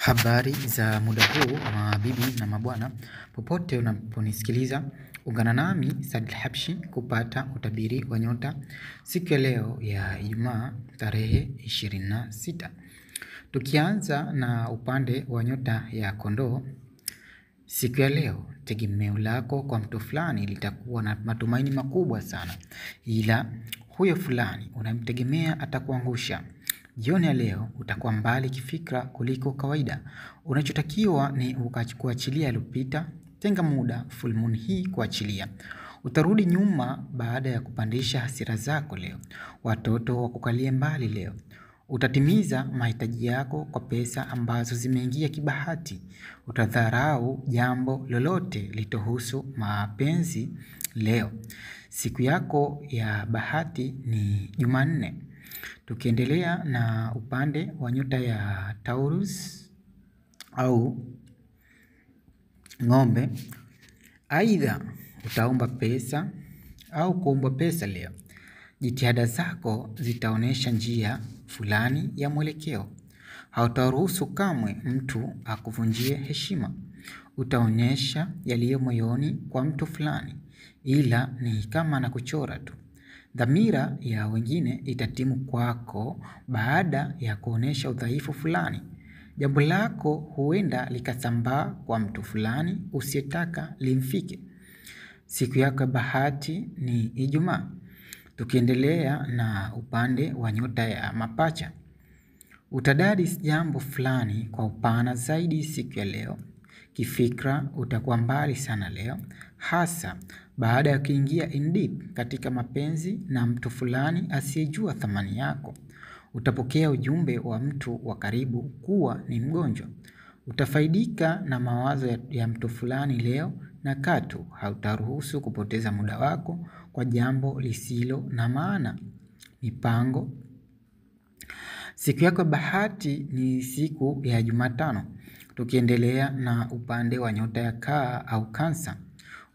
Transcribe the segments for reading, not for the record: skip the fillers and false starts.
Habari za muda huu mabibi na mabwana, popote unaponisikiliza, ungana nami Saad Habshi kupata utabiri wa nyota siku ya leo ya Ijumaa tarehe 26. Tukianza na upande wa nyota ya Kondoo, siku ya leo tegemeo lako kwa mtu fulani litakuwa na matumaini makubwa sana, ila huyo fulani unamtegemea atakuangusha. Jioni ya leo utakuwa mbali kifikra kuliko kawaida. Unachotakiwa ni kuachilia yaliyopita. Tenga muda full moon hii kuachilia. Utarudi nyuma baada ya kupandisha hasira zako leo. Watoto wakukalie mbali leo. Utatimiza mahitaji yako kwa pesa ambazo zimeingia kibahati. Utadharau jambo lolote litohusu mapenzi leo. Siku yako ya bahati ni Jumanne. Tukiendelea na upande wa nyota ya Taurus au ng'ombe, aidha utaomba pesa au kuomba pesa leo. Jitihada zako zitaonesha njia fulani ya mwelekeo. Hautaruhusu kamwe mtu akuvunjie heshima. Utaonyesha yaliyo moyoni kwa mtu fulani, ila ni kama anakuchora tu. Dhamira ya wengine itatimu kwako baada ya kuonesha udhaifu fulani. Jambo lako huenda likasambaa kwa mtu fulani usiyetaka limfike. Siku yako ya bahati ni Ijumaa. Tukiendelea na upande wa nyota ya Mapacha. Utadadisi jambo fulani kwa upana zaidi siku ya leo. Kifikra utakuwa mbali sana leo, hasa baada ya kuingia in deep katika mapenzi na mtu fulani asiyejua thamani yako. Utapokea ujumbe wa mtu wa karibu kuwa ni mgonjwa. Utafaidika na mawazo ya mtu fulani leo, na katu hautaruhusu kupoteza muda wako kwa jambo lisilo na maana. Mipango. Siku yako bahati ni siku ya Jumatano. Tukiendelea na upande wa nyota ya Kaa au Kansa.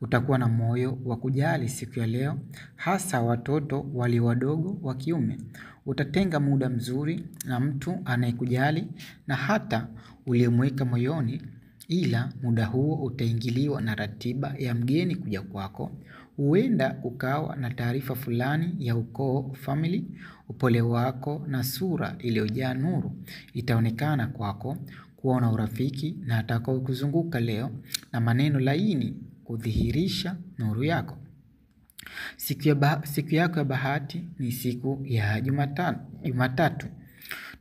Utakuwa na moyo wa kujali siku ya leo, hasa watoto walio wadogo wa kiume. Utatenga muda mzuri na mtu anayekujali na hata uliyemweka moyoni, ila muda huo utaingiliwa na ratiba ya mgeni kuja kwako. Huenda kukawa na taarifa fulani ya ukoo family. Upole wako na sura iliyojaa nuru itaonekana kwako, kuwa na urafiki na atakao kuzunguka leo, na maneno laini kudhihirisha nuru yako. Siku yako ya bahati ni siku ya Jumatatu.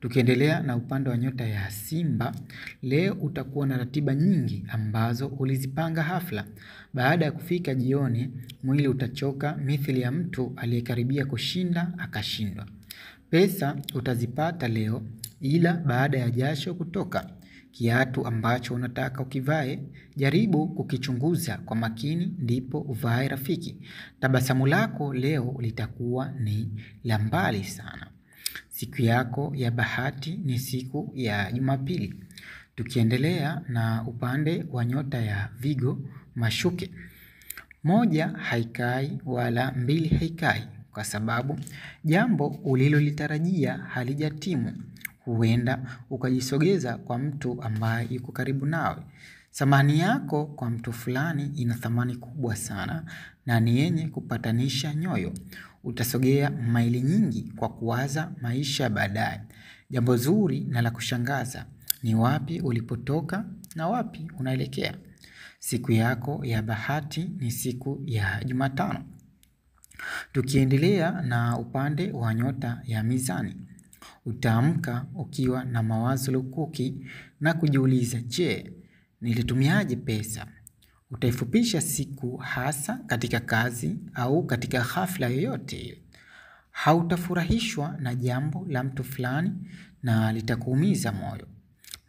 Tukiendelea na upande wa nyota ya Simba, leo utakuwa na ratiba nyingi ambazo ulizipanga hafla. Baada ya kufika jioni, mwili utachoka mithili ya mtu aliyekaribia kushinda akashindwa. Pesa utazipata leo, ila baada ya jasho kutoka. Kiatu ambacho unataka ukivae, jaribu kukichunguza kwa makini ndipo uvae rafiki. Tabasamu lako leo litakuwa ni la mbali sana. Siku yako ya bahati ni siku ya Jumapili. Tukiendelea na upande wa nyota ya Vigo, Mashuke. 1 haikai wala 2 haikai, kwa sababu jambo ulilolitarajia halijatimu. Huenda ukajisogeza kwa mtu ambaye yuko karibu nawe. Samani yako kwa mtu fulani ina thamani kubwa sana na ni yenye kupatanisha nyoyo. Utasogea maili nyingi kwa kuwaza maisha baadaye. Jambo zuri na la kushangaza ni wapi ulipotoka na wapi unaelekea. Siku yako ya bahati ni siku ya Jumatano. Tukiendelea na upande wa nyota ya Mizani. Utaamka ukiwa na mawazo lukuki na kujiuliza, je, nilitumiaje pesa? Utaifupisha siku hasa katika kazi au katika hafla yoyote. Hautafurahishwa na jambo la mtu fulani na litakuumiza moyo.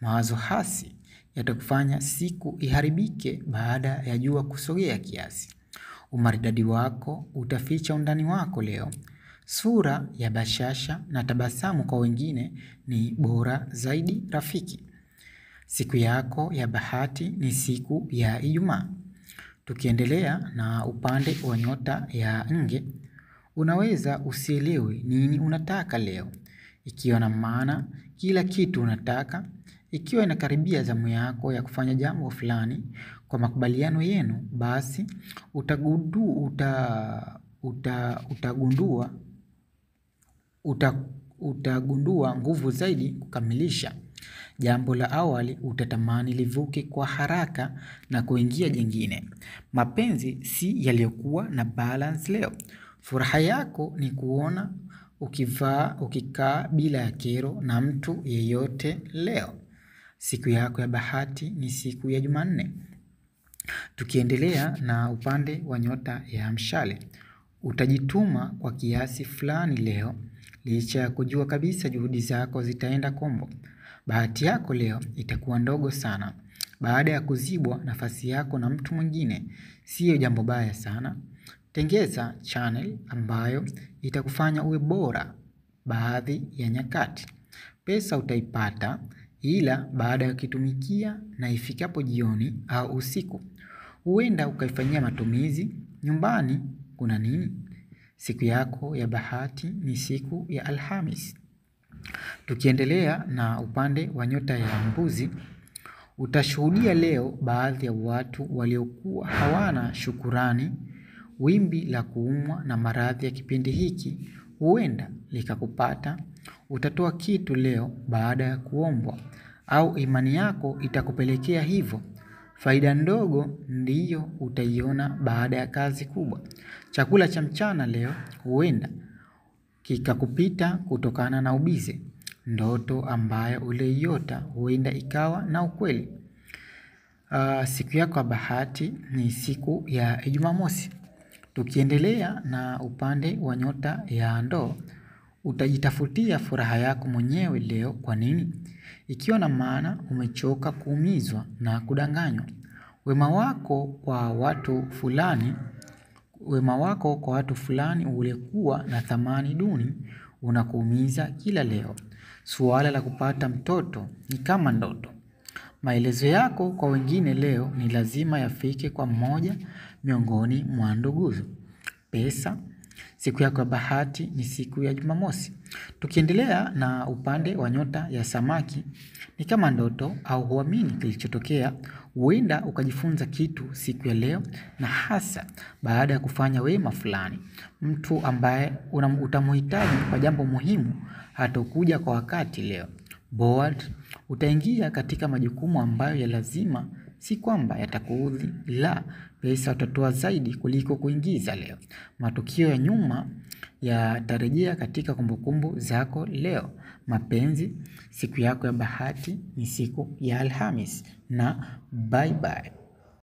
Mawazo hasi yatakufanya siku iharibike baada ya jua kusogea kiasi. Umaridadi wako utaficha undani wako leo. Sura ya bashasha na tabasamu kwa wengine ni bora zaidi rafiki. Siku yako ya bahati ni siku ya Ijumaa. Tukiendelea na upande wa nyota ya Nge, unaweza usielewe nini unataka leo. Ikiwa na maana kila kitu unataka, Ikiwa inakaribia zamu yako ya kufanya jambo fulani kwa makubaliano yenu, basi utagundua nguvu zaidi kukamilisha. Jambo la awali utatamani livuke kwa haraka na kuingia jingine. Mapenzi si yaliyokuwa na balance leo. Furaha yako ni kuona ukikaa bila ya kero na mtu yeyote leo. Siku yako ya bahati ni siku ya Jumanne. Tukiendelea na upande wa nyota ya mshale. Utajituma kwa kiasi fulani leo, licha ya kujua kabisa juhudi zako zitaenda kombo. Bahati yako leo itakuwa ndogo sana. Baada ya kuzibwa nafasi yako na mtu mwingine, siyo jambo baya sana. Tengeza channel ambayo itakufanya uwe bora baadhi ya nyakati. Pesa utaipata, ila baada ya kitumikia na ifikapo jioni au usiku. Huenda ukaifanyia matumizi. Nyumbani kuna nini? Siku yako ya bahati ni siku ya Alhamis. Tukiendelea na upande wa nyota ya mbuzi. Utashuhudia leo baadhi ya watu waliokuwa hawana shukurani. Wimbi la kuumwa na maradhi ya kipindi hiki huenda likakupata. Utatoa kitu leo baada ya kuombwa, au imani yako itakupelekea hivyo. Faida ndogo ndiyo utaiona baada ya kazi kubwa. Chakula cha mchana leo huenda kikakupita kutokana na ubize. Ndoto ambayo uliiota huenda ikawa na ukweli. Siku yako ya bahati ni siku ya Jumamosi. Tukiendelea na upande wa nyota ya ndoo. Utajitafutia furaha yako mwenyewe leo. Kwa nini? Ikiwa na maana umechoka kuumizwa na kudanganywa. Wema wako kwa watu fulani ulikuwa na thamani duni unakuumiza kila leo. Suala la kupata mtoto ni kama ndoto. Maelezo yako kwa wengine leo ni lazima yafike kwa mmoja miongoni mwa nduguzo. Pesa, siku yako ya bahati ni siku ya Jumamosi. Tukiendelea na upande wa nyota ya samaki. Ni kama ndoto au huamini kilichotokea. Huenda ukajifunza kitu siku ya leo, na hasa baada ya kufanya wema fulani. Mtu ambaye utamhitaji kwa jambo muhimu hatakuja kwa wakati leo. Bored, utaingia katika majukumu ambayo ya lazima, si kwamba yatakuudhi, la. Pesa utatoa zaidi kuliko kuingiza leo. Matukio ya nyuma yatarejea katika kumbukumbu zako leo. Mapenzi, siku yako ya bahati ni siku ya Alhamis, na bye bye.